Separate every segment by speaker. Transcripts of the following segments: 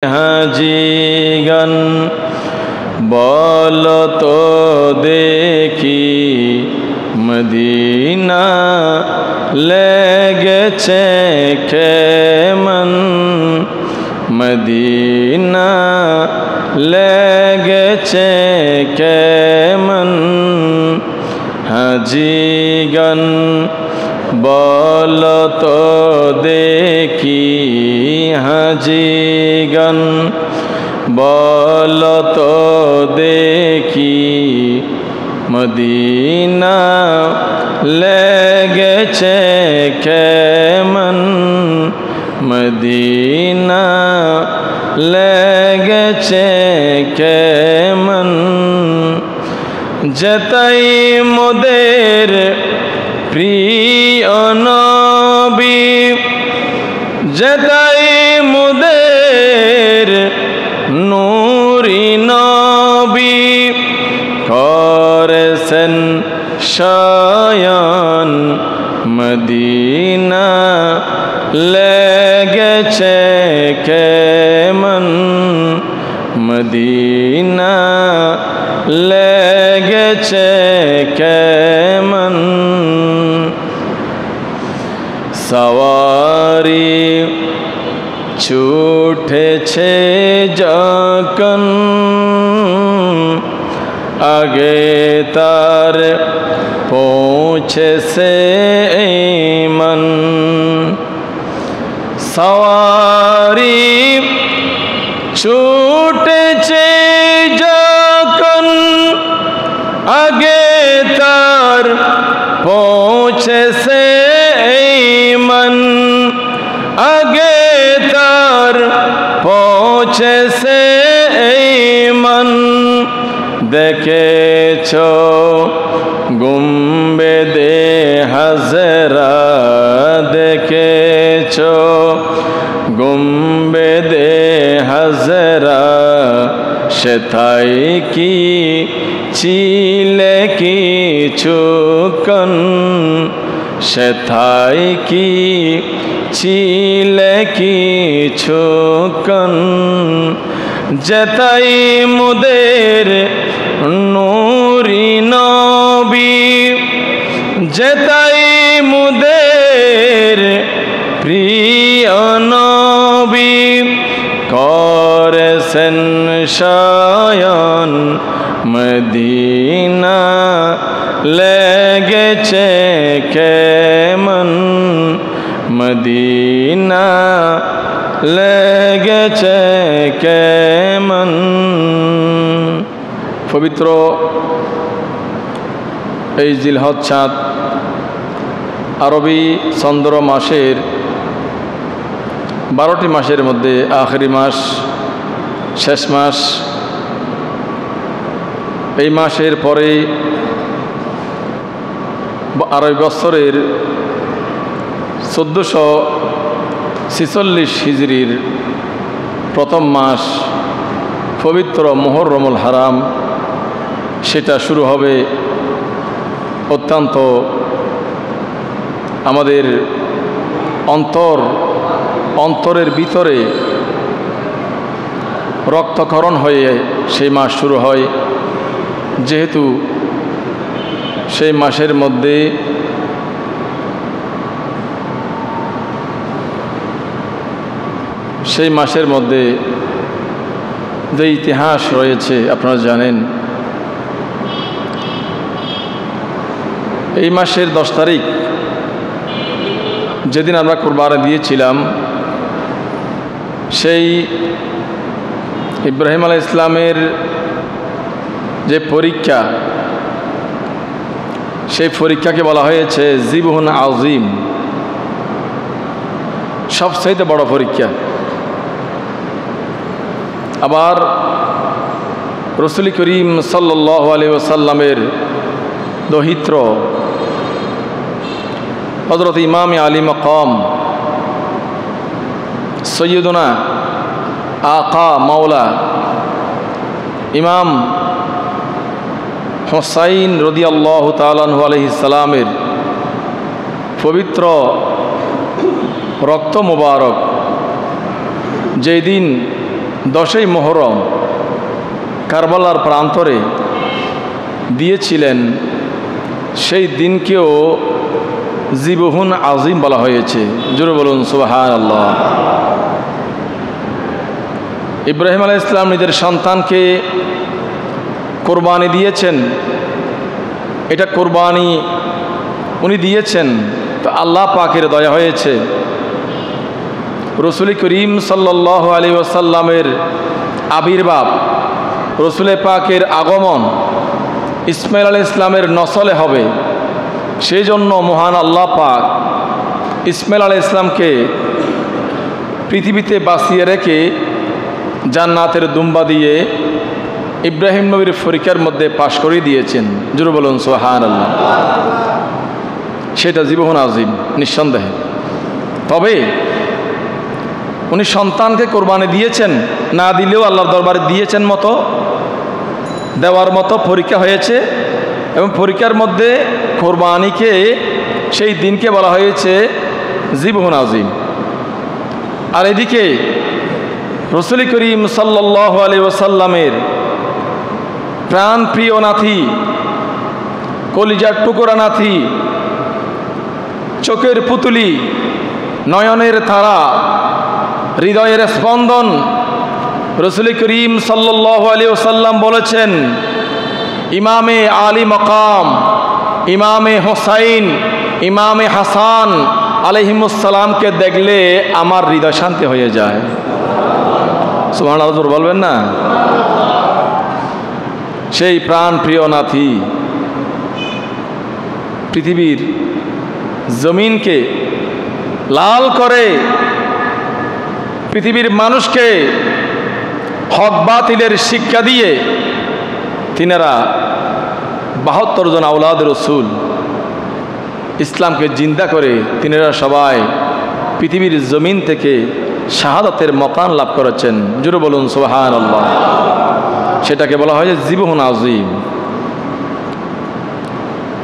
Speaker 1: হাজিগণ বলো তো দেখি মদিনা লেগেছে কেমন, মদিনা লেগেছে কেমন। হাজিগণ বলো তো দেখি, হাজিগণ বলো তো দেখি মদিনা লেগেছে কেমন, মদিনা লেগেছে কেমন। যেতাই মোদের প্রিয় নবী, যেতাই মোদের নূরি নবী, করেছেন শয়ন মদিনা লেগেছে কেমন, মদিনা লেগেছে কেমন। সওয়ারি ছুটেছে যখন আগে তার পৌঁছেছে মন। সওয়ারি ছুটেছে যখন আগে তার পৌঁছেছে মন, আগে তার পৌঁছেছে মন। দেখেছো গুম্বেদে হাজরা, দেখেছো গুম্বেদে হাজরা, সেথায় কি ছিলে কিছুক্ষণ, সেথায় কি ছিলে কিছুক্ষণ। যেতাই মোদের নূরি নবী, যেতাই মোদের প্রিয় নবী, করেছেন শয়ন মদিনা লেগেছে কেমন, মদিনা লেগেছে কেমন। পবিত্র এই জিলহজ চাঁদ আরবি চন্দ্র মাসের 12টি মাসের মধ্যে আখেরি মাস, শেষ মাস। এই মাসের পরে আরবি বৎসরের 1446 হিজরির প্রথম মাস পবিত্র মুহররমুল হারাম, সেটা শুরু হবে অত্যন্ত আমাদের অন্তরের ভিতরে রক্তক্ষরণ হয়ে সেই মাস শুরু হয়। যেহেতু সেই মাসের মধ্যে যে ইতিহাস রয়েছে আপনারা জানেন। এই মাসের 10 তারিখ যেদিন আমরা কুরবানি দিয়েছিলাম, সেই ইব্রাহিম আলাইহিস সালামের যে পরীক্ষা, সেই পরীক্ষাকে বলা হয়েছে জিবহুন আযীম, সবচেয়ে বড় পরীক্ষা। আবার রাসূল করিম সাল্লাল্লাহু আলাইহি ওয়াসাল্লামের দহিত্র হযরত ইমাম আলী মাকাম সৈয়দনা আকা মাওলা ইমাম হুসাইন রাদিয়াল্লাহু তাআলা আনহু আলাইহিস সালামের পবিত্র রক্ত মোবারক যেই দিন 10ই মুহররম কারবালার প্রান্তরে দিয়েছিলেন, সেই দিনকেও জিবহুন আজিম বলা হয়েছে। জোরে বলুন সুবহানাল্লাহ। ইব্রাহিম আলাইহিস সালাম নিজের সন্তানকে কোরবানি দিয়েছেন, এটা কোরবানি উনি দিয়েছেন তো আল্লাহ পাকের দয়া হয়েছে। রসুল করিম সাল্লাল্লাহু আলাইহি ওয়াসাল্লামের আবির্ভাব, রসুল পাকের আগমন ইসমাইল আলাইহিস সালামের নসলে হবে, সেই জন্য মহান আল্লাহ পাক ইসমাইল আলাইহিস সালামকে পৃথিবীতে বাঁচিয়ে রেখে জান্নাতের দুম্বা দিয়ে ইব্রাহিম নবীর পরীক্ষার মধ্যে পাশ করিয়ে দিয়েছেন। জোরে বলুন সুবহানাল্লাহ। সেটা জীবন আজিম নিঃসন্দেহে। তবে উনি সন্তানকে কোরবানি দিয়েছেন, না দিলেও আল্লাহর দরবারে দিয়েছেন মতো, দেওয়ার মতো পরীক্ষা হয়েছে, এবং পরীক্ষার মধ্যে কোরবানিকে সেই দিনকে বলা হয়েছে জীবন আজিম। আর এদিকে রসুল করিম সাল্লাল্লাহু আলাইহি ওয়াসাল্লামের প্রাণ প্রিয় নাতি, কলিজার টুকরা নাতি, চোখের পুতুলি, নয়নের তারা, হৃদয়ের স্পন্দন রসুল করিম সাল্লাল্লাহু আলাইহি ওয়াসাল্লাম বলেছেন, ইমামে আলী মকাম, ইমামে হোসাইন, ইমামে হাসান আলাইহিমুসসালামকে দেখলে আমার হৃদয় শান্তি হয়ে যায়। সুবহানাল্লাহ বলবেন না? সেই প্রাণ প্রিয় নাতি পৃথিবীর জমিনকে লাল করে পৃথিবীর মানুষকে হক বাতিলের শিক্ষা দিয়ে তিনারা 72 জন আওলাদ রসুল ইসলামকে জিন্দা করে তিনারা সবাই পৃথিবীর জমিন থেকে শাহাদাতের মকান লাভ করেছেন। জোরে বলুন সুবহানাল্লাহ। সেটাকে বলা হয় জীবন আজিম।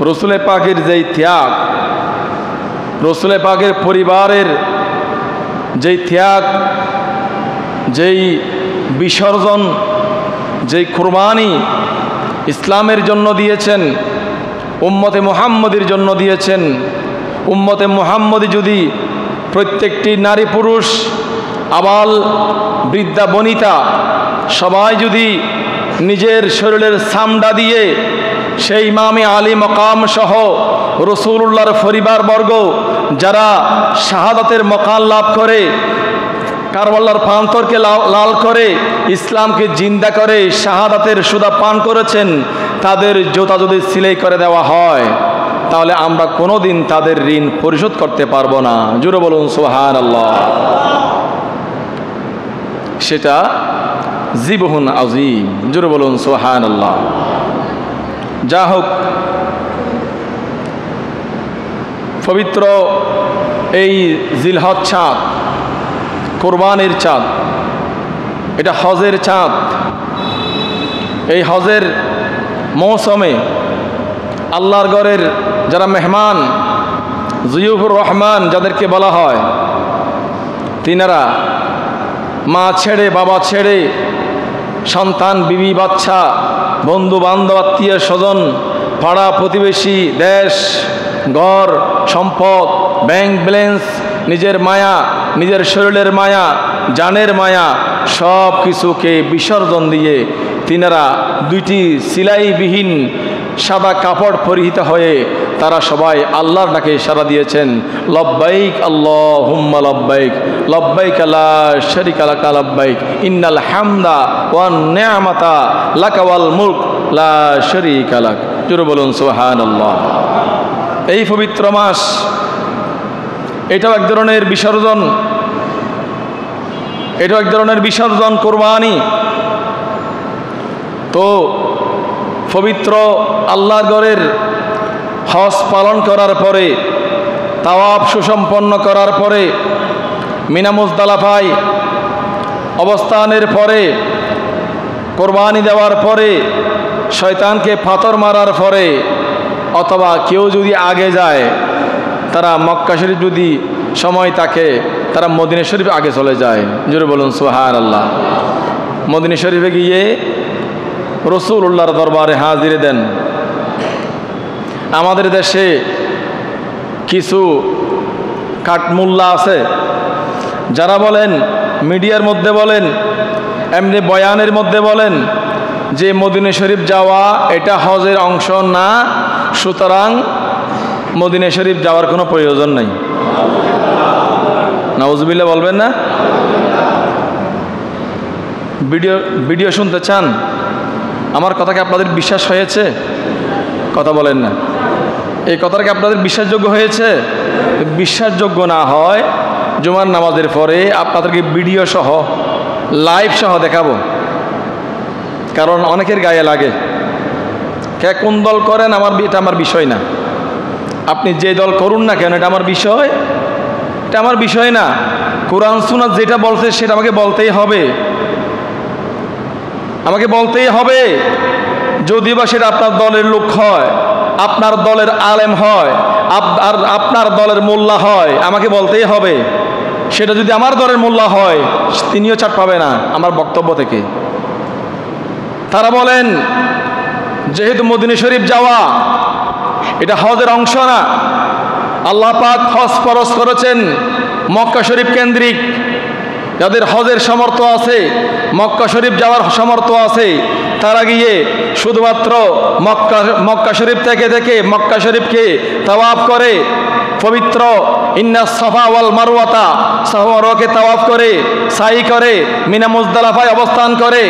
Speaker 1: রসুল পাকের যেই ত্যাগ, রসুল পাকের পরিবারের যেই ত্যাগ, যেই বিসর্জন, যেই কুরবানি ইসলামের জন্য দিয়েছেন, উম্মতে মুহাম্মদীর জন্য দিয়েছেন। উম্মতে মুহাম্মদী যদি প্রত্যেকটি নারী পুরুষ, আবাল বৃদ্ধা বনিতা সবাই যদি নিজের শরীরের চামড়া দিয়ে সেই ইমামে আলী মকাম সহ রসুলুল্লাহর পরিবারবর্গ যারা শাহাদাতের মকাম লাভ করে, কারবালার প্রান্তরকে লাল করে ইসলামকে জিন্দা করে শাহাদাতের সুদা পান করেছেন, তাদের জুতা যদি সিলাই করে দেওয়া হয় তাহলে আমরা কোনোদিন তাদের ঋণ পরিশোধ করতে পারবো না। জোরে বলুন সুবহানাল্লাহ। সেটা জীবন আজিম। জোরে বলুন সুবহানাল্লাহ। যা হোক, পবিত্র এই জিলহজ চাঁদ, কোরবানির চাঁদ, এটা হজের চাঁদ। এই হজের মৌসুমে আল্লাহর ঘরের যারা মেহমান, জিয়ুফুর রহমান যাদেরকে বলা হয়, তিনারা মা ছেড়ে, বাবা ছেড়ে, সন্তান, বিবি, বাচ্চা, বন্ধু বান্ধব, আত্মীয় স্বজন, পাড়া প্রতিবেশী, দেশ, ঘর, সম্পদ, ব্যাংক ব্যালেন্স, নিজের মায়া, নিজের শরীরের মায়া, জানের মায়া, সব কিছুকে বিসর্জন দিয়ে তিনারা দুইটি সিলাইবিহীন সাদা কাপড় পরিহিত হয়ে তারা সবাই আল্লাহর ডাকে সাড়া দিয়েছেন, লব্বাইক আল্লাহুম্মা লব্বাইক, লব্বাইক লা শারীকা লাকা লব্বাইক, ইন্নাল হামদা ওয়ান নি'মাতা লাকা ওয়াল মুলক লা শারীকা লাক। জোরে বলুন সুবহানাল্লাহ। এই পবিত্র মাস, এটাও এক ধরনের বিসর্জন, এটাও এক ধরনের বিসর্জন, কোরবানি। তো পবিত্র আল্লাহর ঘরের হজ পালন করার পরে, তাওয়াফ সুসম্পন্ন করার পরে, মিনা মুজদালিফায় অবস্থানের পরে, কোরবানি দেওয়ার পরে, শয়তানকে পাথর মারার পরে, অথবা কেউ যদি আগে যায়, তারা মক্কা শরীফ যদি সময় থাকে তারা মদিনা শরীফ আগে চলে যায়। জোরে বলুন সুবহানাল্লাহ। মদিনা শরীফে গিয়ে রাসূলুল্লাহর দরবারে হাজিরে দেন। আমাদের দেশে কিছু কাঠমুল্লা আছে যারা বলেন, মিডিয়ার মধ্যে বলেন, এমনি বয়ানের মধ্যে বলেন যে মদিনা শরীফ যাওয়া এটা হজের অংশ না, সুতরাং মদিনা শরীফ যাওয়ার কোনো প্রয়োজন নাই। নাউজুবিল্লাহ বলবেন না? ভিডিও শুনতে চান? আমার কথাকে আপনাদের বিশ্বাস হয়েছে? কথা বলেন না। এই কথাটা কি আপনাদের বিশ্বাসযোগ্য হয়েছে? বিশ্বাসযোগ্য না হয় জুমার নামাজের পরে আপনাদেরকে ভিডিও সহ লাইভ সহ দেখাবো, কারণ অনেকের গায়ে লাগে। কে কোন দল করেন এটা আমার বিষয় না, আপনি যে দল করুন না কেন এটা আমার বিষয়, এটা আমার বিষয় না। কোরআন সুন্নাহ যেটা বলছে সেটা আমাকে বলতেই হবে, আমাকে বলতেই হবে। যদি বা সেটা আপনার দলের লোক হয়, আপনার দলের আলেম হয়, আর আপনার দলের মোল্লা হয়, আমাকে বলতেই হবে। সেটা যদি আমার দলের মোল্লা হয়, তিনিও ছাড় পাবে না আমার বক্তব্য থেকে। তারা বলেন যেহেতু মদিনা শরীফ যাওয়া এটা হজের অংশ না, আল্লাহ পাক হজ ফরজ করেছেন মক্কা শরীফ কেন্দ্রিক। যাদের হজের সামর্থ্য আছে, মক্কা শরীফ যাওয়ার সামর্থ্য আছে, তারা গিয়ে শুধুমাত্র মক্কা শরীফ থেকে মক্কা শরীফকে তাওয়াফ করে, পবিত্র ইন্না সাফা ওয়াল মারওয়াতা, সাফা মারওয়াকে তাওয়াফ করে, সাই করে, মিনা মুজদালিফায় অবস্থান করে।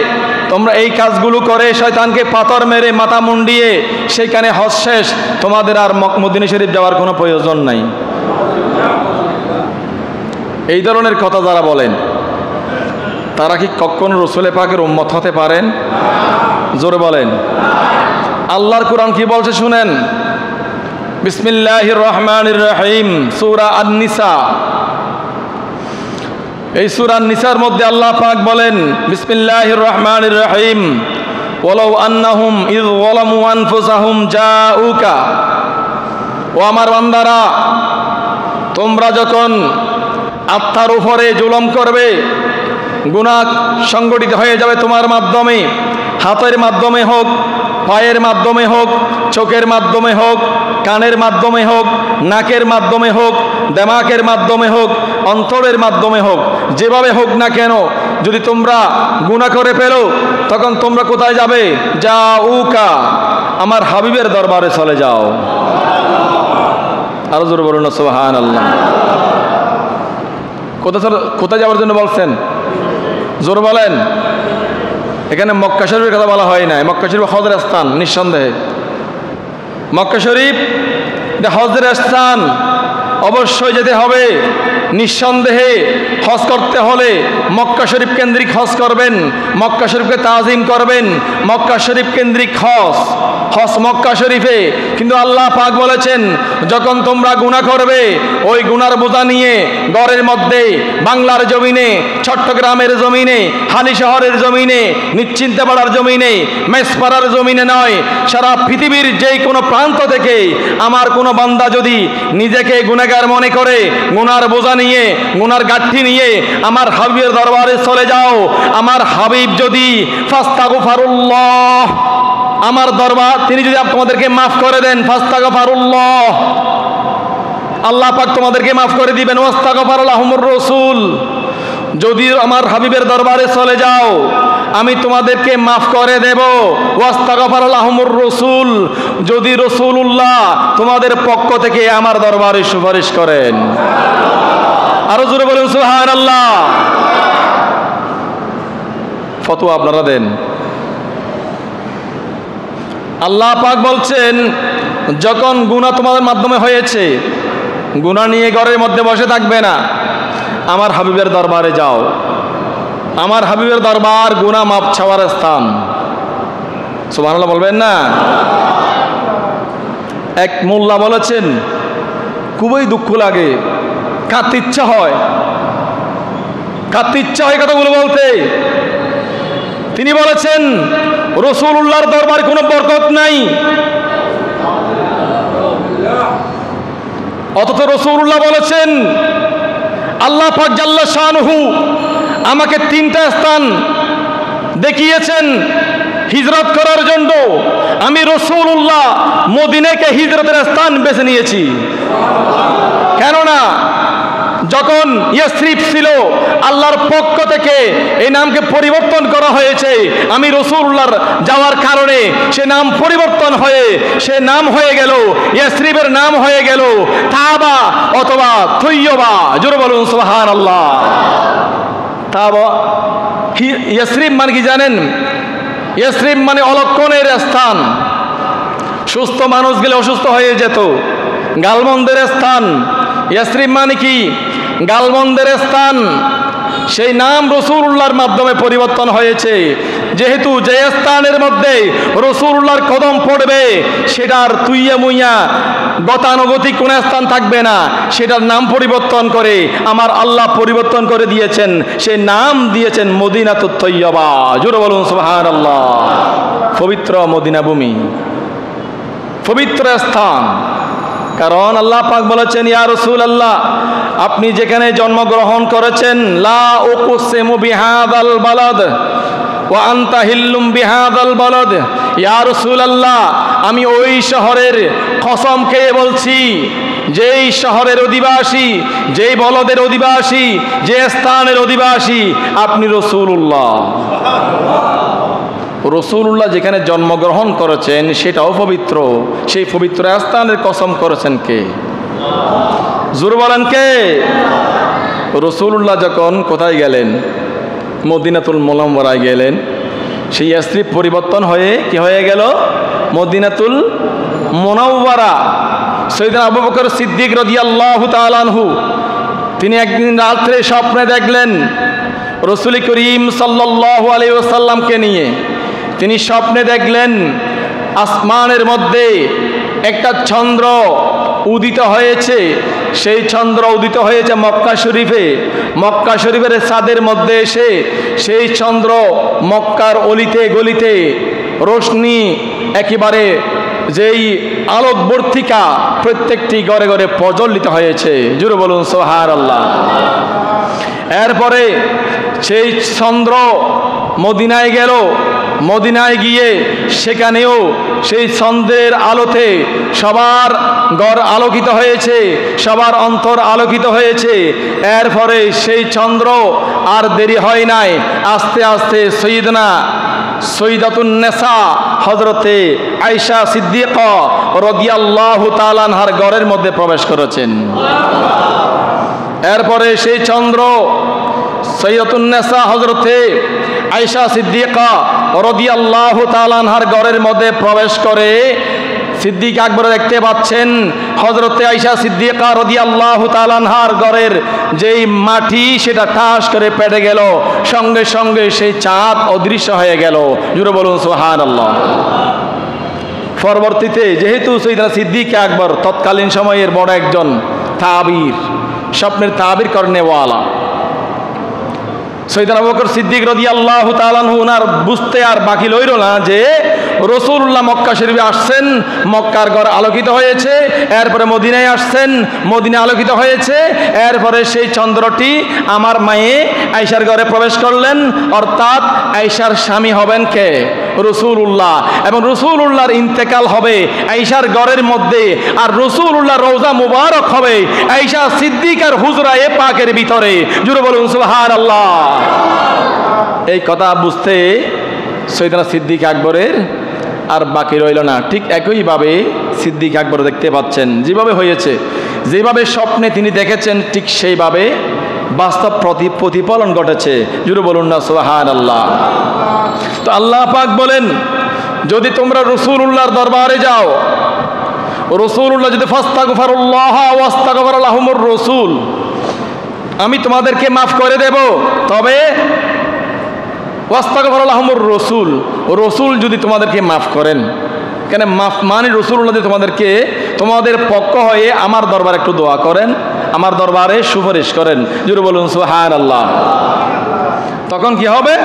Speaker 1: তোমরা এই কাজগুলো করে শয়তানকে পাথর মেরে মাথা মুন্ডিয়ে সেইখানে হজ শেষ, তোমাদের আর মদিনা শরীফ যাওয়ার কোনো প্রয়োজন নাই। এই ধরনের কথা যারা বলেন তারা কি কখনো রাসূল পাকের উম্মত হতে পারেন? জোরে বলেন। আল্লাহর কোরআন কি বলছে শুনেন। বিসমিল্লাহির রহমানির রহিম, সূরা আন-নিসা। এই সূরা আন-নিসার মধ্যে আল্লাহ পাক বলেন, বিসমিল্লাহির রহমানির রহিম, ওয়ালাউ আন্নাহুম ইয যালামু আনফুসাহুম জাউকা। ও আমার বান্দারা, তোমরা যখন আত্মার উপরে জুলুম করবে, গুনাহ সংগঠিত হয়ে যাবে তোমার মাধ্যমে, হাতের মাধ্যমে হোক, পায়ের মাধ্যমে হোক, চোখের মাধ্যমে হোক, কানের মাধ্যমে হোক, নাকের মাধ্যমে হোক, দিমাগের মাধ্যমে হোক, অন্তরের মাধ্যমে হোক, যেভাবে হোক না কেন, যদি তোমরা গুনাহ করে ফেলো, তখন তোমরা কোথায় যাবে? জাউকা, আমার হাবিবের দরবারে চলে যাও। আরো জোরে বলুন না সুবহানাল্লাহ। কোথায় যাওয়ার জন্য বলছেন? জোরে বলেন। এখানে মক্কা শরীফের কথা বলা হয় না। মক্কা শরীফ হজের স্থান, নিঃসন্দেহে মক্কা শরীফ এটা হজের স্থান, অবশ্যই যেতে হবে। নিঃসন্দেহে হজ করতে হলে মক্কা শরীফ কেন্দ্রিক হজ করবেন, মক্কা শরীফকে তাজিম করবেন, মক্কা শরীফ কেন্দ্রিক হজ মক্কা শরীফে। কিন্তু আল্লাহ পাক বলেছেন, যখন তোমরা গুনাহ করবে, ওই গুনার বোঝা নিয়ে ঘরের মধ্যে, বাংলার জমিনে, চট্টগ্রামের জমিনে, হালি শহরের জমিনে, নিশ্চিন্তাপাড়ার জমিনে, মেসপাড়ার জমিনে নয়, সারা পৃথিবীর যেই কোনো প্রান্ত থেকে আমার কোনো বান্দা যদি নিজেকে গুনাহগার মনে করে, গুনার বোঝা নিয়ে, গুনার গাঁঠি নিয়ে আমার হাবিবের দরবারে চলে যাও। আমার হাবিব যদি ফাস্তাগফিরুল্লাহ, আমার দরবার তিনি যদি তোমাদেরকে মাফ করে দেন, ফাস্তাগফিরুল্লাহ, আল্লাহ পাক তোমাদেরকে মাফ করে দিবেন। ওয়াস্তাগফার লাহুমুর রাসূল, যদি আমার হাবিবের দরবারে চলে যাও আমি তোমাদেরকে মাফ করে দেব। ওয়াস্তাগফার লাহুমুর রাসূল, যদি রাসূলুল্লাহ তোমাদের পক্ষ থেকে আমার দরবারে সুপারিশ করেন। আরো জোরে বলুন সুবহানাল্লাহ। ফতোয়া আপনারা দেন। আল্লাহ পাক বলছেন, যখন গুনাহ তোমাদের মাধ্যমে হয়েছে, গুনাহ নিয়ে ঘরের মধ্যে বসে থাকবে না, আমার হাবিবের দরবারে যাও। আমার হাবিবের দরবার গুনাহ মাপ চাওয়ার স্থান। সুবহানাল্লাহ বলবেন না? এক মোল্লা বলেছেন, খুবই দুঃখ লাগে, কাঁদতে ইচ্ছা হয় কথাগুলো বলতে। তিনি বলেছেন, রাসূলুল্লাহর দরবারে কোনো বরকত নাই, অথচ রাসূলুল্লাহ বলেছেন, আল্লাহ পাক জাল্লা শানুহু আমাকে তিনটা স্থান দেখিয়েছেন হিজরত করার জন্য। আমি রাসূলুল্লাহ মদিনাকে হিজরতের স্থান বেছে নিয়েছি। কেননা যখন ইয়াসরিব ছিল, আল্লাহর পক্ষ থেকে এই নামকে পরিবর্তন করা হয়েছে। আমি রাসূলুল্লাহর যাওয়ার কারণে সে নাম পরিবর্তন হয়ে সে নাম হয়ে গেল, ইয়াসরিবের নাম হয়ে গেল তাবা অথবা তৈয়বা। জোরে বলুন সুবহানাল্লাহ। তাবা ইয়াসরিব মানে কি জানেন? ইয়াসরিব মানে অলক্ষণের স্থান। সুস্থ মানুষ গেলে অসুস্থ হয়ে যেত, গালমন্দের স্থান। ইয়াসরিব মানে কি? গালমন্দের স্থান। সেই নাম রাসূলুল্লাহর মাধ্যমে পরিবর্তন হয়েছে। যেহেতু যে স্থানের মধ্যে রাসূলুল্লাহর কদম পড়বে সেটার তুইয়া মুইয়া গতানুগতিক কোন স্থান থাকবে না, সেটার নাম পরিবর্তন করে আমার আল্লাহ পরিবর্তন করে দিয়েছেন। সেই নাম দিয়েছেন মদিনাতুত তৈয়বা। জোরে বলুন সুবহানাল্লাহ। পবিত্র মদিনা ভূমি, পবিত্র স্থান। কারণ আল্লাহ পাক বলেছেন, ইয়া রাসূলুল্লাহ, আপনি যেখানে জন্মগ্রহণ করেছেন, লা উকসিমু বিহাযাল বালাদ ওয়া আনতা হিল্লুম বিহাযাল বালাদ। ইয়া রাসূলুল্লাহ, আমি ওই শহরের কসম খেয়ে বলছি, যেই শহরের অধিবাসী, যেই বলদের অধিবাসী, যে স্থানের অধিবাসী আপনি রাসূলুল্লাহ। রাসূলুল্লাহ যেখানে জন্মগ্রহণ করেছেন সেটাও পবিত্র। সেই পবিত্র স্থানের কসম করেছেন কে? জোরে বলেন কে? রাসূলুল্লাহ যখন কোথায় গেলেন? মদিনাতুল মুনাওয়ারায় গেলেন। সেই ইয়াসরিব পরিবর্তন হয়ে কি হয়ে গেল? মদিনাতুল মুনাওয়ারা। সাইয়েদনা আবু বকর সিদ্দিক রাদিয়াল্লাহু তাআলা আনহু তিনি একদিন রাত্রে স্বপ্নে দেখলেন রাসূল করিম সাল্লাল্লাহু আলাইহি ওয়াসাল্লামকে নিয়ে। তিনি স্বপ্নে দেখলেন আসমানের মধ্যে একটা চন্দ্র উদিত হয়েছে। সেই চন্দ্র উদিত হয়েছে মক্কা শরীফে। মক্কা শরীফের ছাদের মধ্যে এসে সেই চন্দ্র মক্কার অলিতে গলিতে রোশনি একেবারে যেই আলোকবর্তিকা প্রত্যেকটি ঘরে ঘরে প্রজ্বলিত হয়েছে। জোরে বলুন সুবহানাল্লাহ। এরপরে সেই চন্দ্র মদিনায় গেল। মদিনায় গিয়ে সেখানেও সেই চন্দ্রের আলোতে সবার ঘর আলোকিত হয়েছে, সবার অন্তর আলোকিত হয়েছে। এরপরে সেই চন্দ্র আর দেরি হয় নাই, আস্তে আস্তে সৈয়দাতুন নেসা হযরতে আয়েশা সিদ্দিকা রাদিয়াল্লাহু তাআলা আনহার ঘরের মধ্যে প্রবেশ করেছেন। এরপরে সেই চন্দ্র সৈয়দাতুন নেসা হযরতে আয়েশা সিদ্দিকা রাদিয়াল্লাহু তাআলা আনহার ঘরের মধ্যে প্রবেশ করে সিদ্দিক আকবর দেখতে পাচ্ছেন হযরতে আয়েশা সিদ্দিকা রাদিয়াল্লাহু তাআলা আনহার ঘরের যেই মাটি সেটা ঠাস করে পেটে গেল, সঙ্গে সঙ্গে সেই চাঁদ অদৃশ্য হয়ে গেল। জোরে বলুন সুবহানাল্লাহ। পরবর্তীতে যেহেতু সাইয়েদনা সিদ্দিক আকবর তৎকালীন সময়ের বড় একজন তাবির, স্বপ্নের তাবির করনেওয়ালা, সাইয়েদনা আবু বকর সিদ্দিক রাদিয়াল্লাহু তাআলা আনহু ওনার বুঝতে আর বাকি রইল না যে রাসূলুল্লাহ মক্কা শরীফে আসছেন, মক্কার ঘর আলোকিত হয়েছে। এরপরে মদিনায় আসছেন, মদিনা আলোকিত হয়েছে। এরপরে সেই চন্দ্রটি আমার মায়ে আয়েশার ঘরে প্রবেশ করলেন, অর্থাৎ আয়েশার স্বামী হবেন কে? রাসূলুল্লাহ। এবং রাসূলুল্লাহর ইন্তেকাল হবে আয়েশার ঘরের মধ্যে, আর রাসূলুল্লাহ রওজা মুবারক হবে আয়েশা সিদ্দিকার হুজরায়ে পাকের ভিতরে। জোরে বলুন সুবহানাল্লাহ। এই কথা বুঝতে সাইয়েদনা সিদ্দিক আকবরের আর বাকি রইল না। ঠিক একইভাবে সিদ্দিক আকবর দেখতে পাচ্ছেন যেভাবে হয়েছে, যেভাবে স্বপ্নে তিনি দেখেছেন ঠিক সেইভাবে বাস্তব প্রতিফলন ঘটেছে। জোরে বলুন না সুবহানাল্লাহ। তো আল্লাহ পাক বলেন, যদি তোমরা রাসূলুল্লাহর দরবারে যাও, রাসূলুল্লাহ যদি ফাস্তাগফিরুল্লাহ ওয়াস্তাগফির লাহুমুর রাসূল, আমি তোমাদেরকে মাফ করে দেব। তবে ওয়াস্তাগফির লাহুমুর রাসূল, রাসূল যদি তোমাদেরকে মাফ করেন, কেন মাফ মানে রাসূলুল্লাহ যদি তোমাদেরকে তোমাদের পক্ষ হয়ে আমার দরবারে একটু দোয়া করেন, আমার দরবারে সুপারিশ করেন। জোরে বলুন সুবহানাল্লাহ। তখন কি হবে?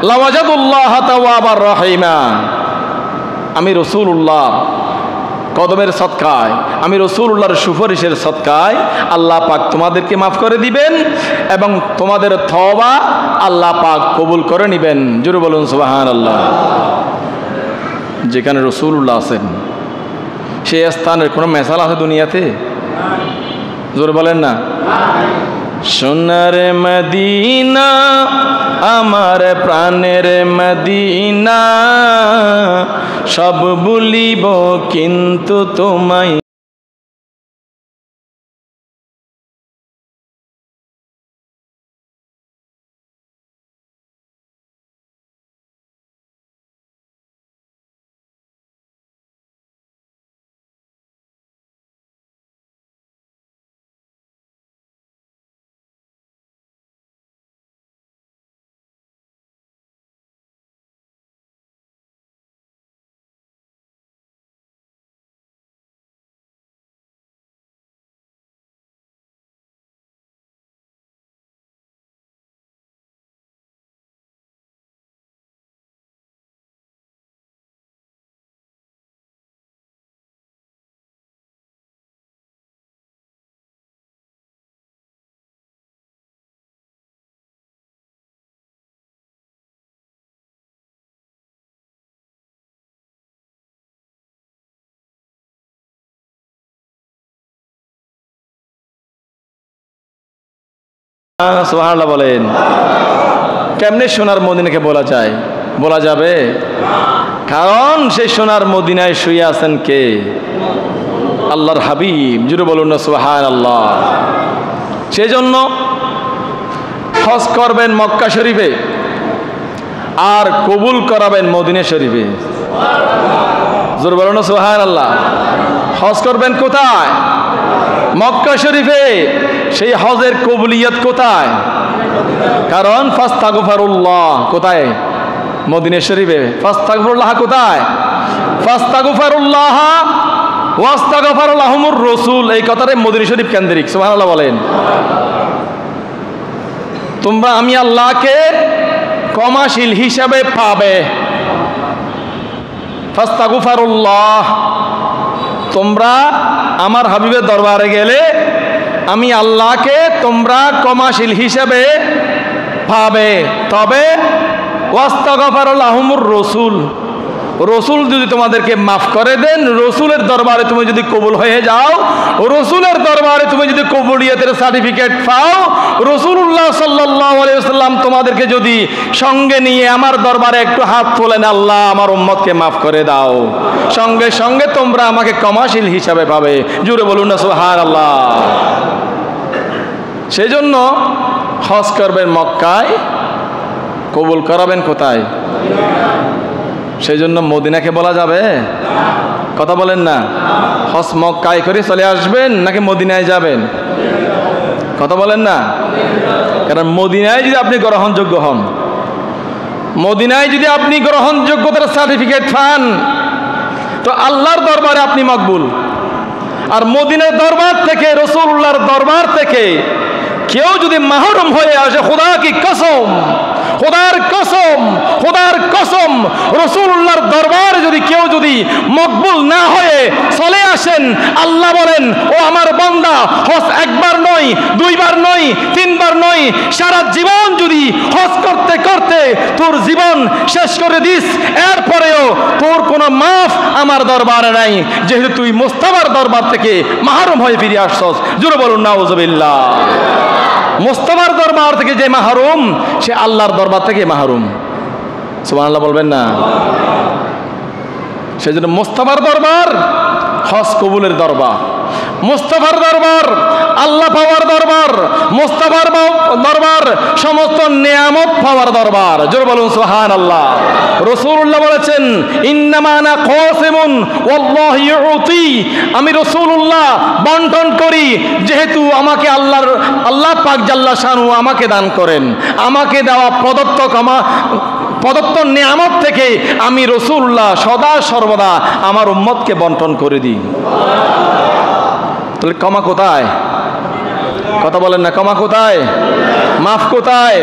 Speaker 1: লাওয়াজাদুল্লাহ তাওয়াবার রহিমা। আমি রাসূলুল্লাহ কদমের সদকায়, আমি রাসূলুল্লাহর সুপারিশের সদকায় আল্লাহ পাক তোমাদেরকে মাফ করে দিবেন এবং তোমাদের তওবা আল্লাহ পাক কবুল করে নেবেন। জোরে বলুন সুবহানাল্লাহ। যেখানে রাসূলুল্লাহ আছেন সেই স্থানের কোনো মেসাল আছে দুনিয়াতে? জোরে বলেন না। সোনার মদিনা আমার প্রাণের মদিনা, সব ভুলিব কিন্তু তোমায়। সুবহানাল্লাহ বলেন। কেমনে সোনার মদিনাকে বলা যায়? বলা যাবে? কারণ সেই সোনার মদিনায় শুয়ে আছেন কে? আল্লাহর হাবিব। জুড়ে বলুন না সুবহানাল্লাহ। সেজন্য হজ করবেন মক্কা শরীফে আর কবুল করাবেন মদিনা শরীফে। জোরে বলুন না সুবহানাল্লাহ। হজ করবেন কোথায়? মক্কা শরীফে। সেই হজের কবুলিয়ত কোথায়? কারণ ফাস্তাগফিরুল্লাহ কোথায়? মদিনা শরীফে। ফাস্তাগফিরুল্লাহ কোথায়? ফাস্তাগফিরুল্লাহ ওয়াস্তাগফার লাহুমুর রাসূল। এই কথাটাই মদিনা শরীফ কেন্দ্রিক। সুবহানাল্লাহ বলেন। তোমরা আমি আল্লাহকে ক্ষমাশীল হিসাবে পাবে। ফাস্তাগফিরুল্লাহ, তোমরা আমার হাবিবের দরবারে গেলে আমি আল্লাহকে তোমরা ক্ষমাশীল হিসেবে পাবে। তবে ওয়াস্তাগফার লাহুমুর রাসূল, রসুল যদি তোমাদেরকে মাফ করে দেন, রসুলের দরবারে তুমি যদি কবুল হয়ে যাও, রসুলের দরবারে তুমি যদি কবুলিয়তের সার্টিফিকেট পাও, রাসূলুল্লাহ সাল্লাল্লাহু আলাইহি ওয়াসাল্লাম তোমাদেরকে যদি সঙ্গে নিয়ে আমার দরবারে একটু হাত তোলেন, আল্লাহ আমার উম্মতকে মাফ করে দাও, সঙ্গে সঙ্গে তোমরা আমাকে ক্ষমাশীল হিসাবে পাবে। জুড়ে বলুন না সুবহানাল্লাহ। সেই জন্য হজ করবেন মক্কায়, কবুল করাবেন কোথায়? সেই জন্য মদিনাকে বলা যাবে? কথা বলেন না। হজ মক্কায় করে চলে আসবেন নাকি মদিনায় যাবেন? কথা বলেন না। কারণ মদিনায় যদি আপনি গ্রহণযোগ্য হন, মদিনায় যদি আপনি গ্রহণযোগ্যতার সার্টিফিকেট পান, তো আল্লাহর দরবারে আপনি মকবুল। আর মদিনার দরবার থেকে, রাসূলুল্লাহর দরবার থেকে কেউ যদি মাহরুম হয়ে আসে, খোদা কি কসম, খোদার কসম, খোদার কসম, রাসূলুল্লাহর দরবারে যদি কেউ যদি মকবুল না হয়ে চলে আসেন, আল্লাহ বলেন, ও আমার বান্দা, হজ একবার নয়, দুইবার নয়, তিনবার নয়, সারা জীবন যদি হজ করতে করতে তোর জীবন শেষ করে দিস, এরপরেও তোর কোনো মাফ আমার দরবারে নাই, যেহেতু তুই মুস্তাফার দরবার থেকে মাহরুম হয়ে ফিরে আসছস। জোরে বলুন নাউজুবিল্লাহ। মুস্তাফার দরবার থেকে যে মাহরুম, সে আল্লাহর দরবার থেকে মাহরুম। সুবহানাল্লাহ বলবেন না। সেজন্য মুস্তাফার দরবার হজ কবুলের দরবার, মুস্তাফার দরবার আল্লাহ পাওয়ার দরবার, মুস্তাফার দরবার সমস্ত নিয়ামত পাওয়ার দরবার। জোরে বলুন সুবহানাল্লাহ। রাসূলুল্লাহ বলেছেন, ইন্নামা আনা কাসিমুন ওয়াল্লাহু ইউতি, আমি রাসূলুল্লাহ বন্টন করি, যেহেতু আমাকে আল্লাহ পাক জাল্লা শানু আমাকে দান করেন, আমাকে দেওয়া প্রদত্ত নিয়ামত থেকে আমি রাসূলুল্লাহ সদা সর্বদা আমার উম্মতকে বন্টন করে দিই। তাহলে ক্ষমা কোথায়? কথা বলেন না। ক্ষমা কোথায়? মাফ কোথায়?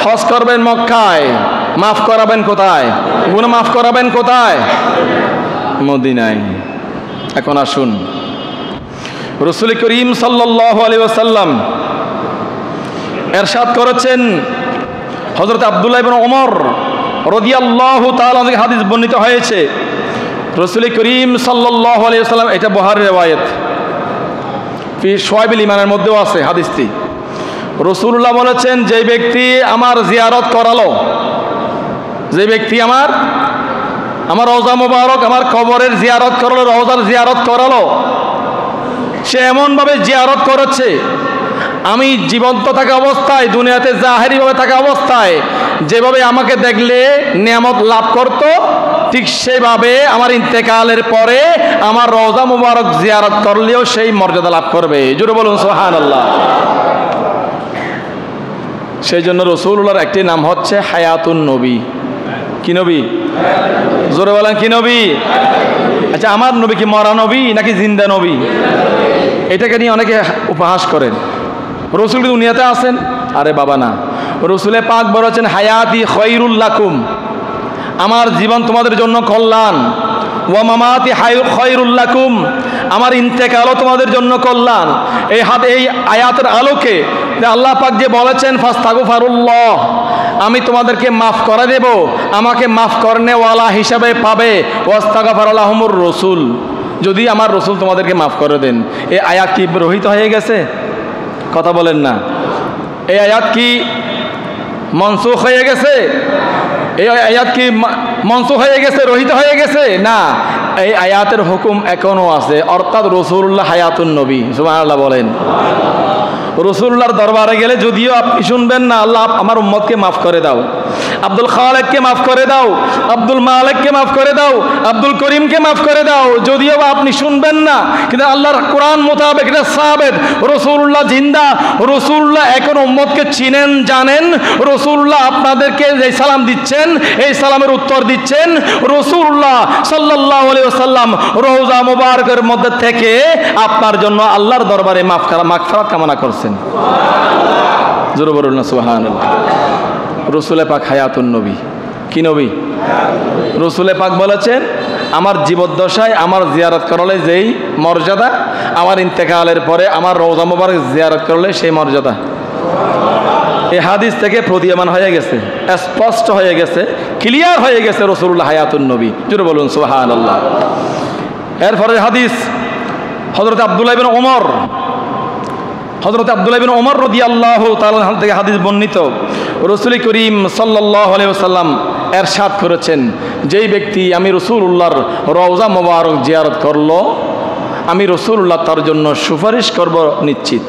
Speaker 1: হজ করবেন মক্কায়, মাফ করাবেন কোথায়? গুনাহ মাফ করাবেন কোথায়? মদিনায়। এখন আসুন, রাসূল করিম সাল্লাল্লাহু আলাইহি ওয়াসাল্লাম ইরশাদ করেছেন, হযরত আব্দুল্লাহ ইবনে ওমর রাদিয়াল্লাহু তাআলা থেকে হাদিস বর্ণিত হয়েছে, রাসূল করিম সাল্লাল্লাহু আলাইহি ওয়াসাল্লাম, এটা বুখারীর riwayat, ফি শুআইবুল ঈমানের মধ্যেও আছে হাদিসটি। রাসূলুল্লাহ বলেছেন, যে ব্যক্তি আমার জিয়ারত করালো, যে ব্যক্তি আমার রওজা মুবারক, আমার কবরের জিয়ারত করালো, রওজার জিয়ারত করালো, সে এমনভাবে জিয়ারত করেছে, আমি জীবন্ত থাকা অবস্থায়, দুনিয়াতে জাহেরিভাবে থাকা অবস্থায় যেভাবে আমাকে দেখলে নিয়ামত লাভ করত, ঠিক সেভাবে আমার ইন্তেকালের পরে আমার রওজা মুবারক জিয়ারত করলেও সেই মর্যাদা লাভ করবে। জোরে বলুন সুবহানাল্লাহ। সেই জন্য রাসূলুল্লাহর একটি নাম হচ্ছে হায়াতুন নবী। কি নবী? জোরে বলেন, কি নবী? আচ্ছা, আমার নবী কি মরা নবী নাকি জিন্দা নবী? এটাকে নিয়ে অনেকে উপহাস করেন। রাসূল কি দুনিয়াতে আছেন? আরে বাবা না, রাসূলে পাক বলেছেন, হায়াতি খায়রুল লাকুম, আমার জীবন তোমাদের জন্য কল্যাণ, ওয়া মামাতি খায়রুল লাকুম, আমার ইন্তেকালও তোমাদের জন্য কল্যাণ। এই আয়াতের আলোকে আল্লাহ পাক যে বলেছেন, ফাস্তাগফিরুল্লাহ, আমি তোমাদেরকে মাফ করে দেব, আমাকে মাফ করনেওয়ালা হিসাবে পাবে, ওয়াস্তাগফার লাহুমুর রাসূল, যদি আমার রাসূল তোমাদেরকে মাফ করে দেন। এই আয়াত কি রহিত হয়ে গেছে? কথা বলেন না। এই আয়াত কি মনসুখ হয়ে গেছে? এই আয়াত কি মনসুখ হয়ে গেছে, রহিত হয়ে গেছে? না, এই আয়াতের হুকুম এখনো আছে, অর্থাৎ রাসূলুল্লাহ হায়াতুন নবী। সুবহানাল্লাহ বলেন। রাসূলুল্লাহর দরবারে গেলে যদিও আপনি শুনবেন না, আল্লাহ আমার উম্মতকে মাফ করে দাও, আব্দুল খালেককে মাফ করে দাও, আব্দুল মালিককে মাফ করে দাও, আব্দুল করিমকে মাফ করে দাও, যদিও আপনি শুনবেন না, কিন্তু আল্লাহর কোরআন মোতাবেক এটা সাবেত, রাসূলুল্লাহ জিন্দা, রাসূলুল্লাহ এখন উম্মতকে চিনেন, জানেন। রাসূলুল্লাহ আপনাদেরকে যে সালাম দিচ্ছেন, এই সালামের উত্তর দিচ্ছেন। রাসূলুল্লাহ সাল্লাল্লাহু আলাইহি ওয়াসাল্লাম রওজা মুবারকের মধ্যে থেকে আপনার জন্য আল্লাহর দরবারে মাগফিরাত কামনা করছেন। জোরে বলুন না সুবহানাল্লাহ। রাসূলে পাক হায়াতুন নবী। কি নবী? রাসূলে পাক বলেছেন, আমার জীবদ্দশায় আমার জিয়ারত করলে যেই মর্যাদা, আমার ইন্তেকালের পরে আমার রওজা মুবারক জিয়ারত করলে সেই মর্যাদা। এই হাদিস থেকে প্রতীয়মান হয়ে গেছে, স্পষ্ট হয়ে গেছে, ক্লিয়ার হয়ে গেছে রাসূলুল্লাহ হায়াতুন নবী। জোরে বলুন সুবহানাল্লাহ। এরপরে হাদিস হযরত আব্দুল্লাহ ইবনে ওমর, হযরত আব্দুল্লাহ ইবনে ওমর রাদিয়াল্লাহু তাআলা থেকে হাদিস বর্ণিত, রাসূল করিম সাল্লাল্লাহু আলাইহি ওয়াসাল্লাম ইরশাদ করেছেন, যেই ব্যক্তি আমি রাসূলুল্লাহর রওজা মুবারক জিয়ারত করলো, আমি রাসূলুল্লাহ তার জন্য সুপারিশ করব নিশ্চিত।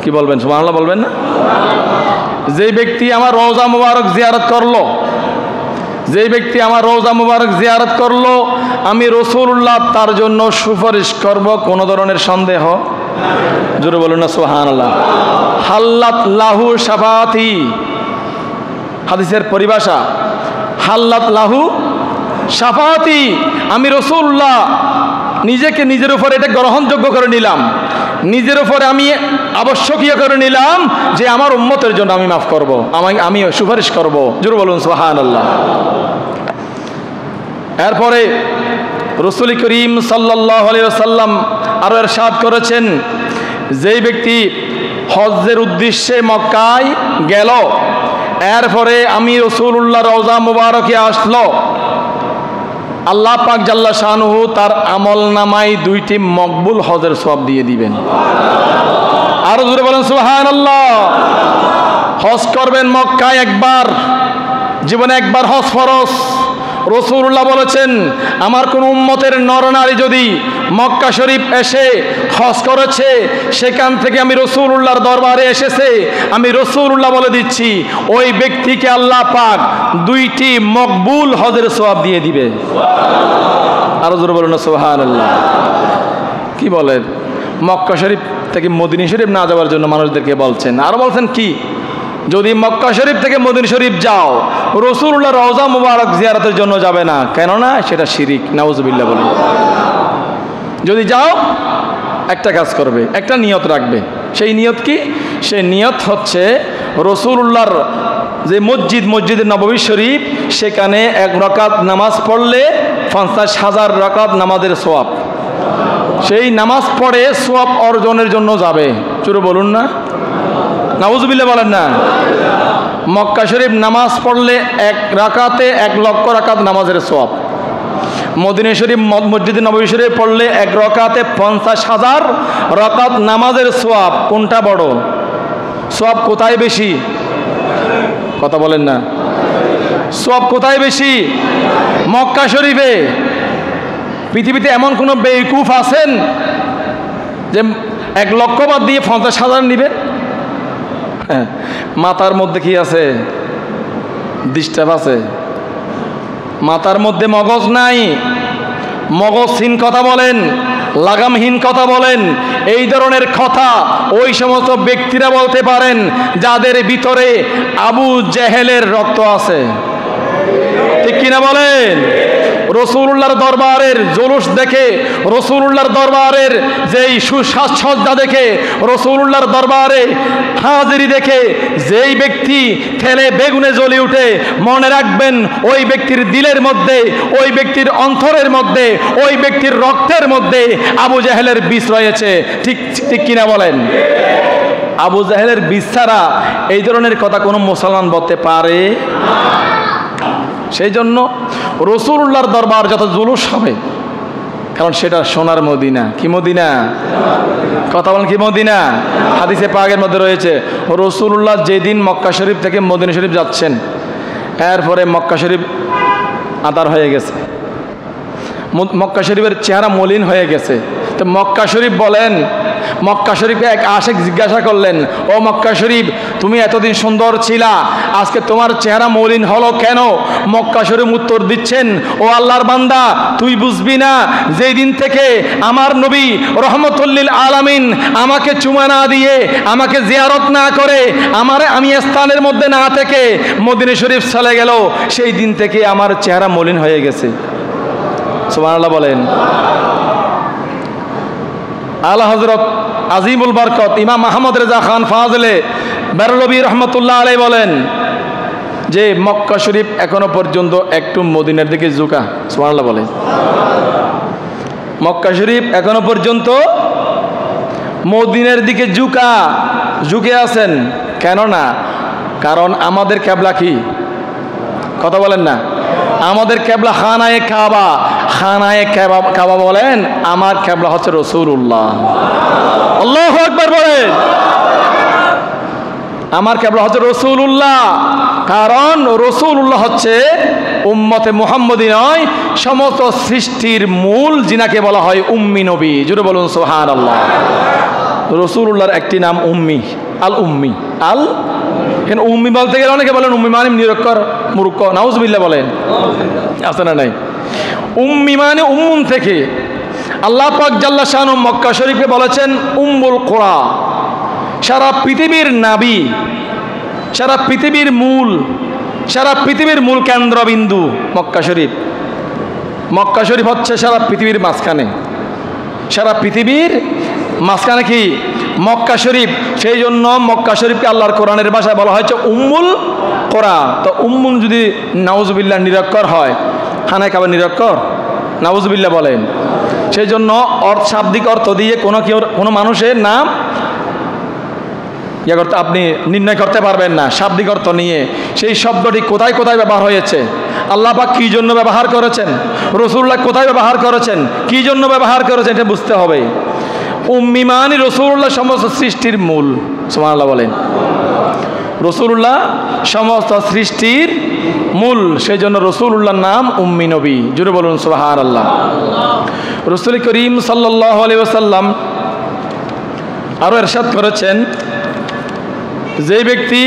Speaker 1: কি বলবেন? সুবহানাল্লাহ বলবেন না? যেই ব্যক্তি আমার রওজা মুবারক জিয়ারত করলো, যেই ব্যক্তি আমার রওজা মুবারক জিয়ারত করলো, আমি রাসূলুল্লাহ তার জন্য সুপারিশ করব, কোনো ধরনের সন্দেহ। জোরে বলুন না সুবহানাল্লাহ। হাল্লাত লাহু শাফাতি, হাদিসের পরিভাষা, হাল্লাত লাহু শাফাতি, আমি রাসূলুল্লাহ নিজেকে নিজের উপর এটা গ্রহণযোগ্য করে নিলাম, নিজের উপরে আমি আবশ্যকীয় করে নিলাম যে আমার উম্মতের জন্য আমি মাফ করব, আমি সুপারিশ করব। জোরে বলুন সুবহানাল্লাহ। এরপরে রাসূল করিম সাল্লাল্লাহু আলাইহি ওয়াসাল্লাম আরো ইরশাদ করেছেন, যেই ব্যক্তি হজ্জের উদ্দেশ্যে মক্কায় গেল, এরপরে আমি রাসূলুল্লাহ রওজা মুবারকে আসলো, আল্লাহ পাক জাল্লা শানুহু তার আমল নামায় 2টি মকবুল হজের সওয়াব দিয়ে দিবেন। আরো জোরে বলেন সুবহানাল্লাহ। হজ করবেন মক্কায় একবার, জীবনে একবার হজ ফরজ। রাসূলুল্লাহ বলেছেন, আমার কোন উম্মতের নরনারী যদি মক্কা শরীফ এসে হজ করেছে, সেখান থেকে আমি রাসূলুল্লাহর দরবারে এসেছে, আমি রাসূলুল্লাহ বলে দিচ্ছি, ওই ব্যক্তিকে আল্লাহ পাক 2টি মকবুল হজের সওয়াব দিয়ে দিবে। আরো জোরে বলুন না সুবহানাল্লাহ। কি বলেন? মক্কা শরীফ থেকে মদিনা শরীফ না যাওয়ার জন্য মানুষদেরকে বলছেন। আরো বলছেন কি, যদি মক্কা শরীফ থেকে মদিনা শরীফ যাও, রাসূলুল্লাহ রওজা মুবারক জিয়ারতের জন্য যাবে না, কেননা সেটা শিরিক। নাউজুবিল্লাহ বলেন। যদি যাও, একটা কাজ করবে, একটা নিয়ত রাখবে। সেই নিয়ত কি? সেই নিয়ত হচ্ছে রাসূলুল্লাহর যে মসজিদে নববী শরীফ, সেখানে 1 রাকাত নামাজ পড়লে 50,000 রাকাত নামাজের সওয়াব। সেই নামাজ পড়ে সওয়াব অর্জনের জন্য যাবে। চুরো বলুন না, নাউজুবিল্লাহ বলেন না। মক্কা শরীফ নামাজ পড়লে 1 রাকাতে 1 লক্ষ রাকাত নামাজের সওয়াব। মদিনা শরীফ মসজিদে নববী শরীফ পড়লে 1 রাকাতে 50,000 রাকাত নামাজের সওয়াব। কোনটা বড়? সওয়াব কোথায় বেশি? কথা বলেন না। সওয়াব কোথায় বেশি? মক্কা শরীফে। পৃথিবীতে এমন কোনো বেকুফ আছেন যে 1 লক্ষ বাদ দিয়ে 50,000 নেবেন? হ্যাঁ, মাথার মধ্যে কি আছে? ডিস্টার্ব আছে। মাথার মধ্যে মগজ নাই। মগজহীন কথা বলেন, লাগামহীন কথা বলেন। এই ধরনের কথা ওই সমস্ত ব্যক্তিরা বলতে পারেন যাদের ভিতরে আবু জেহেলের রক্ত আছে। ঠিক কিনা বলেন? রসুলুল্লাহর দরবারের জুলুস দেখে, রসুলুল্লাহর দরবারের যেই সুসাজসজ্জা দেখে, রসুলুল্লাহর দরবারে হাজিরি দেখে যেই ব্যক্তি ঠেলে বেগুনে জ্বলে উঠে, মনে রাখবেন ওই ব্যক্তির দিলের মধ্যে, ওই ব্যক্তির অন্তরের মধ্যে, ওই ব্যক্তির রক্তের মধ্যে আবু জাহেলের বিষ রয়েছে। ঠিক ঠিক কিনা বলেন? আবু জাহেলের বিষ ছাড়া এই ধরনের কথা কোনো মুসলমান বলতে পারে? সেই জন্য রসুলুল্লাহর দরবার যত জুলুস হবে, কারণ সেটা সোনার মদিনা। কি মদিনা? কথা বলেন, কি মদিনা? হাদিসে পাকের মধ্যে রয়েছে রসুলুল্লাহ যেদিন মক্কা শরীফ থেকে মদিনা শরীফ যাচ্ছেন, এরপরে মক্কা শরীফ আদার হয়ে গেছে, মক্কা শরীফের চেহারা মলিন হয়ে গেছে। তো মক্কা শরীফ বলেন, মক্কা শরীফকে এক আশেক জিজ্ঞাসা করলেন, ও মক্কা শরীফ, তুমি এতদিন সুন্দর ছিলা, আজকে তোমার চেহারা মলিন হলো কেন? মক্কা শরীফ উত্তর দিচ্ছেন, ও আল্লাহর বান্দা, তুই বুঝবি না, যেই দিন থেকে আমার নবী রহমতুল্লিল আলামিন আমাকে চুমা না দিয়ে, আমাকে জিয়ারত না করে, আমি স্থানের মধ্যে না থেকে মদিনা শরীফ চলে গেল, সেই দিন থেকে আমার চেহারা মলিন হয়ে গেছে। সুবহানাল্লাহ বলেন। আলা হযরত আজিমুল বরকত ইমাম আহমদ রেজা খান ফাজলে বেরলভী রহমতুল্লাহ আলাইহি বলেন যে মক্কা শরীফ এখনো পর্যন্ত একটু মদিনার দিকে ঝুঁকা। সুবহানাল্লাহ বলেন। মক্কা শরীফ এখনো পর্যন্ত মদিনার দিকে ঝুঁকে আছেন। কেন না? কারণ আমাদের কিবলা কি? কথা বলেন না। আমাদের কিবলা খানায়ে কাবা। খানায়ে কাবা বলেন, আমার কিবলা হচ্ছে রাসূলুল্লাহ। আল্লাহু আকবার বলেন। আমার কিবলা হচ্ছে রাসূলুল্লাহ, কারণ রাসূলুল্লাহ হচ্ছে উম্মতে মুহাম্মদী নয়, সমস্ত সৃষ্টির মূল, যিনাকে বলা হয় উম্মি নবী। জোরে বলুন সুবহানাল্লাহ। রাসূলুল্লাহর একটি নাম উম্মি, আল উম্মি। আল কেন উম্মি বলতে গেলে অনেকে বলেন উম্মি মানে নিরক্ষর, মূর্খ। নাউজুবিল্লাহ বলেন, আছে না নাই? উম্মি মানে উম্মুন থেকে। আল্লাহ পাক জাল্লা শানু মক্কা শরীফে বলেছেন উম্মুল কুরা, সারা পৃথিবীর নাবি, সারা পৃথিবীর মূল, সারা পৃথিবীর মূল কেন্দ্রবিন্দু মক্কা শরীফ। মক্কা শরীফ হচ্ছে সারা পৃথিবীর মাঝখানে। সারা পৃথিবীর মাঝখানে কি? মক্কা শরীফ। সেই জন্য মক্কা শরীফকে আল্লাহর কোরআনের ভাষায় বলা হয়েছে উম্মুল কোরা। তো উম্মুন যদি নাউজুবিল্লাহ নিরক্ষর হয়, খানায় কাবা নিরক্ষর? নাউজুবিল্লাহ বলেন। সেই জন্য শাব্দিক অর্থ দিয়ে কোনো মানুষের নাম আপনি নির্ণয় করতে পারবেন না। শাব্দিক অর্থ নিয়ে সেই শব্দটি কোথায় কোথায় ব্যবহার হয়েছে, আল্লাহ পাক কী জন্য ব্যবহার করেছেন, রাসূলুল্লাহ কোথায় ব্যবহার করেছেন, কী জন্য ব্যবহার করেছেন, এটা বুঝতে হবে। উম্মি মানে রাসূলুল্লাহ সমস্ত সৃষ্টির মূল। সুবহানাল্লাহ বলেন। রাসূলুল্লাহ সমস্ত সৃষ্টির মূল, সেই জন্য রাসূলুল্লাহর নাম উম্মি নবী। জোরে বলুন সুবহানাল্লাহ। রাসূল করিম সাল্লাল্লাহু আলাইহি ওয়াসাল্লাম আরও ইরশাদ করেছেন, যে ব্যক্তি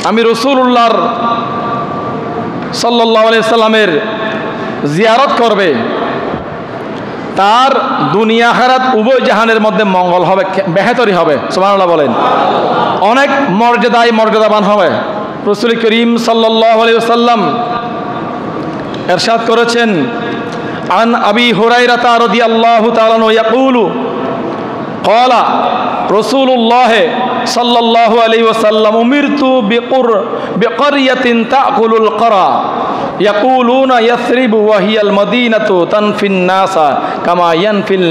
Speaker 1: আমি রাসূলুল্লাহর সাল্লাল্লাহু আলাইহি ওয়াসাল্লামের জিয়ারত করবে, তার দুনিয়া আখিরাত উভয় জাহানের মধ্যে মঙ্গল হবে, বেহতরি হবে। সুবহানাল্লাহ বলেন। অনেক মর্যাদাবান হবে। রাসূল করিম সাল্লাল্লাহু আলাইহি ওয়াসাল্লাম ইরশাদ করেছেন, আন আবি হুরায়রা রাদিয়াল্লাহু তাআলা আনহু ইয়াকুলু ক্বালা রাসূলুল্লাহ সাল্লাল্লাহু আলাইহি ওয়াসাল্লাম উমিরতু বিকরিয়াতিন তাকুলুল করা ইয়াকুলুনা ইয়াসরিবু ওয়া হিয়াল মদিনাতু তানফিন নাসা কামা ইয়ানফিল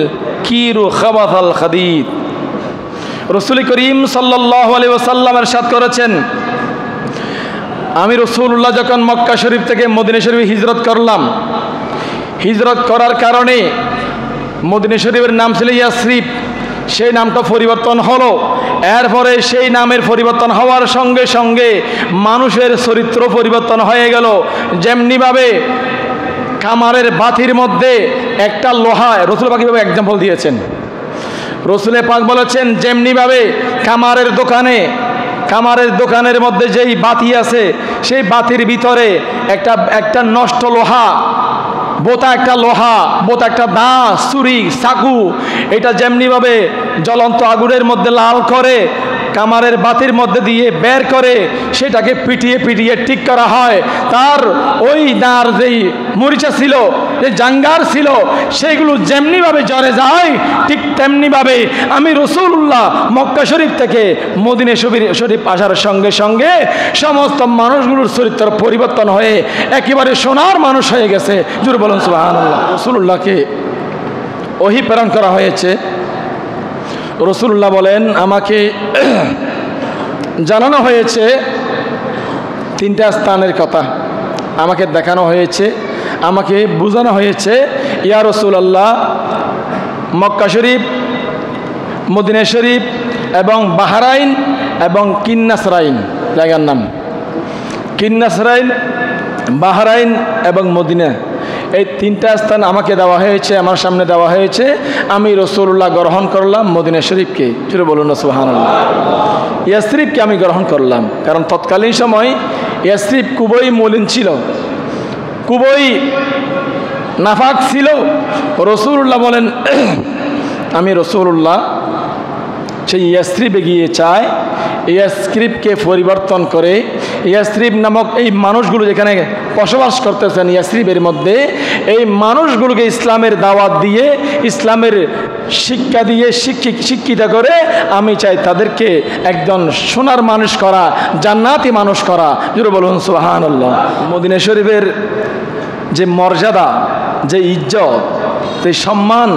Speaker 1: কিরু খাবাথাল খাদিদ। রাসূল করিম সাল্লাল্লাহু আলাইহি ওয়াসাল্লাম ইরশাদ করেছেন, আমি রাসূলুল্লাহ যখন মক্কা শরীফ থেকে মদিনা শরীফে হিজরত করলাম, হিজরত করার কারণে মদিনা শরীফের নাম ছিল ইয়াসরিব, সেই নামটা পরিবর্তন হলো। এরপরে সেই নামের পরিবর্তন হওয়ার সঙ্গে সঙ্গে মানুষের চরিত্র পরিবর্তন হয়ে গেল। যেমনিভাবে কামারের বাতির মধ্যে একটা লোহা, রসুল পাক কিভাবে এক্সাম্পল দিয়েছেন, রসুলে পাক বলেছেন যেমনিভাবে কামারের দোকানের মধ্যে যেই বাতি আছে, সেই বাতির ভিতরে একটা নষ্ট লোহা, বোতা একটা দা, ছুরি, চাকু, এটা যেমনিভাবে জ্বলন্ত আগুনের মধ্যে লাল করে কামারের বাতির মধ্যে দিয়ে বের করে সেটাকে পিটিয়ে পিটিয়ে ঠিক করা হয়। তার ওই দাঁড় যেই মরিচা ছিল, যে জাঙ্গার ছিল, সেইগুলো যেমনিভাবে জ্বরে যায়, ঠিক তেমনিভাবে আমি রাসূলুল্লাহ মক্কা শরীফ থেকে মদিনা শরীফ আসার সঙ্গে সঙ্গে সমস্ত মানুষগুলোর চরিত্র পরিবর্তন হয়ে একেবারে সোনার মানুষ হয়ে গেছে। জোরে বলুন সুবহানাল্লাহ। রাসূলুল্লাহকে ওহী প্রেরণ করা হয়েছে। রাসূলুল্লাহ বলেন, আমাকে জানানো হয়েছে তিনটা স্থানের কথা, আমাকে দেখানো হয়েছে, আমাকে বোঝানো হয়েছে, ইয়া রাসূলুল্লাহ মক্কা শরীফ, মদিনা শরীফ এবং বাহরাইন এবং কিন্নাসরাইন, জায়গার নাম কিন্নাসরাইন, বাহরাইন এবং মদিনা, এই তিনটা স্থান আমাকে দেওয়া হয়েছে, আমার সামনে দেওয়া হয়েছে। আমি রাসূলুল্লাহ গ্রহণ করলাম মদিনা শরীফকে। জোরে বলুন না সুবহানাল্লাহ। ইয়াসরিবকে আমি গ্রহণ করলাম, কারণ তৎকালীন সময় ইয়াসরিব খুবই মলিন ছিল, খুবই নাফাক ছিল। রাসূলুল্লাহ বলেন, আমি রাসূলুল্লাহ সেই ইয়াসরিবে গিয়ে চাই ইয়াসরিবকে পরিবর্তন করে ইয়াসরিব নামক এই মানুষগুলো যেখানে বসবাস করতেছেন ইয়াসরিবের মধ্যে, এই মানুষগুলোকে ইসলামের দাওয়াত দিয়ে, ইসলামের শিক্ষা দিয়ে শিক্ষিত করে আমি চাই তাদেরকে একজন সোনার মানুষ করা, জান্নাতি মানুষ করা। জোরে বলুন সুবহানাল্লাহ। মদিনা শরীফের যে মর্যাদা, যে ইজ্জত, যে সম্মান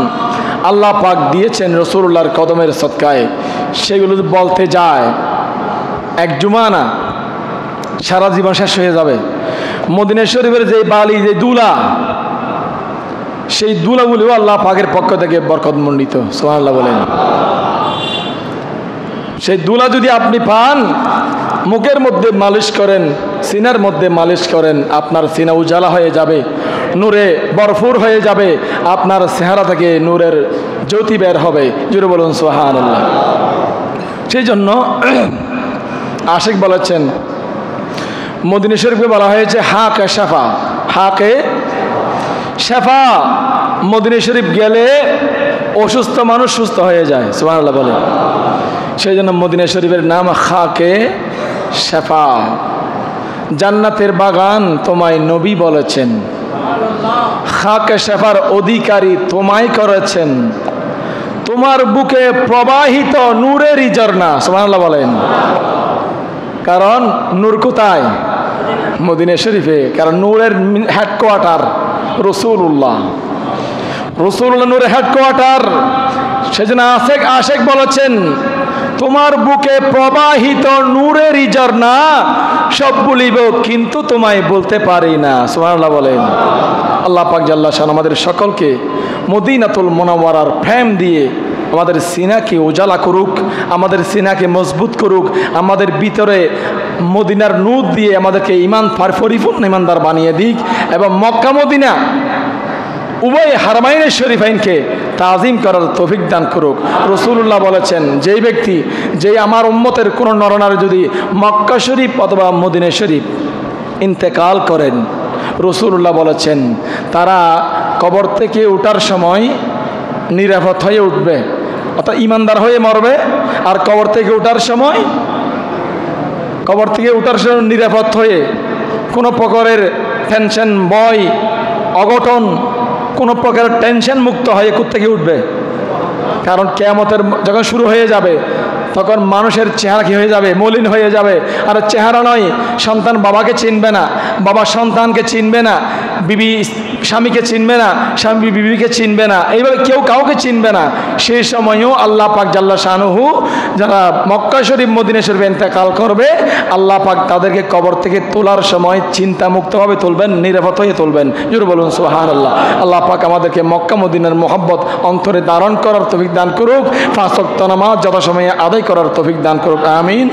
Speaker 1: আল্লাহ পাক দিয়েছেন রাসূলুল্লাহর কদমের সদকায়, সেগুলো বলতে যায় এক জুমা না, সারা জীবন শেষ হয়ে যাবে। মদিনা শরীফের যে বালি, যে দুলা, সেই দুলাগুলিও আল্লাহ পাকের পক্ষ থেকে বরকতমণ্ডিত। সুবহানাল্লাহ বলেন। সেই দুলা যদি আপনি পান, মুখের মধ্যে মালিশ করেন, সিনার মধ্যে মালিশ করেন, আপনার সিনা উজালা হয়ে যাবে, নূরে ভরপুর হয়ে যাবে, আপনার চেহারা থেকে নূরের জ্যোতি বের হবে। জোরে বলুন সুবহানাল্লাহ। সেই জন্য আশিক বলেছেন, মদিনা শরীফকে বলা হয়েছে হাকে শাফা, হাকে শাফা। মদিনা শরীফ গেলে অসুস্থ মানুষ সুস্থ হয়ে যায়। সুবহানাল্লাহ বলে। সেই জন্য মদিনা শরীফের নাম হাকে শাফা। জান্নাতের বাগান তোমায় নবী বলেছেন, খাকে শাফার অধিকারী তোমায় করেছেন, তোমার বুকে প্রবাহিত নূরেরই ঝর্ণা। সুবহানাল্লাহ বলেন। কারণ নূর কোথায়? মদিনা শরীফে। কারণ নূরের হেডকোয়ার্টার রাসূলুল্লাহ, রাসূলুল্লাহ নূরের হেডকোয়ার্টার। সেজন্য আশেক বলেছেন, তোমার বুকে প্রবাহিত নূরেরই ঝর্ণা, সব বলিব কিন্তু তোমায় বলতে পারি না। সুবহানাল্লাহ বলেন। আল্লাহ পাক জাল্লা শান আমাদের সকলকে মদিনাতুল মুনাওয়ারার প্রেম দিয়ে আমাদের সিনাকে উজালা করুক, আমাদের সিনাকে মজবুত করুক, আমাদের ভিতরে মদিনার নূর দিয়ে আমাদেরকে ঈমান পরিপূর্ণ ঈমানদার বানিয়ে দিক, এবং মক্কা মদিনা উভয় হারমাইনের শরীফাইনকে তাজিম করার তৌফিক দান করুক। রাসূলুল্লাহ বলেছেন, যেই ব্যক্তি, যেই আমার উম্মতের কোনো নরনারী যদি মক্কা শরীফ অথবা মদিনা শরীফ ইন্তেকাল করেন, রাসূলুল্লাহ বলেছেন তারা কবর থেকে ওঠার সময় নিরাপদ হয়ে উঠবে, অর্থাৎ ইমানদার হয়ে মরবে। আর কবর থেকে ওঠার সময় নিরাপদ হয়ে, কোনো প্রকারের টেনশন, ভয়, অঘটন, কোনো প্রকারের টেনশন মুক্ত হয়ে কোত্থেকে উঠবে? কারণ কিয়ামতের যখন শুরু হয়ে যাবে তখন মানুষের চেহারা কি হয়ে যাবে? মলিন হয়ে যাবে। আর চেহারা নয়, সন্তান বাবাকে চিনবে না, বাবা সন্তানকে চিনবে না, বিবি স্বামীকে চিনবে না, স্বামী বিবিকে চিনবে না, এইভাবে কেউ কাউকে চিনবে না। সেই সময়ও আল্লাহ পাক জাল্লা শানুহু যারা মক্কা শরীফ মদিনা শরীফ ইন্তেকাল করবে, আল্লাহ পাক তাদেরকে কবর থেকে তোলার সময় চিন্তামুক্তভাবে তুলবেন, নিরাপদ হয়ে তুলবেন। জোরে বলুন সুবহানাল্লাহ। আল্লাহ পাক আমাদেরকে মক্কা মদিনার মোহাব্বত অন্তরে ধারণ করার তৌফিক দান করুক, 5 ওয়াক্ত নামাজ যথাসময়ে আদায় করার তৌফিক দান করুক। আমিন।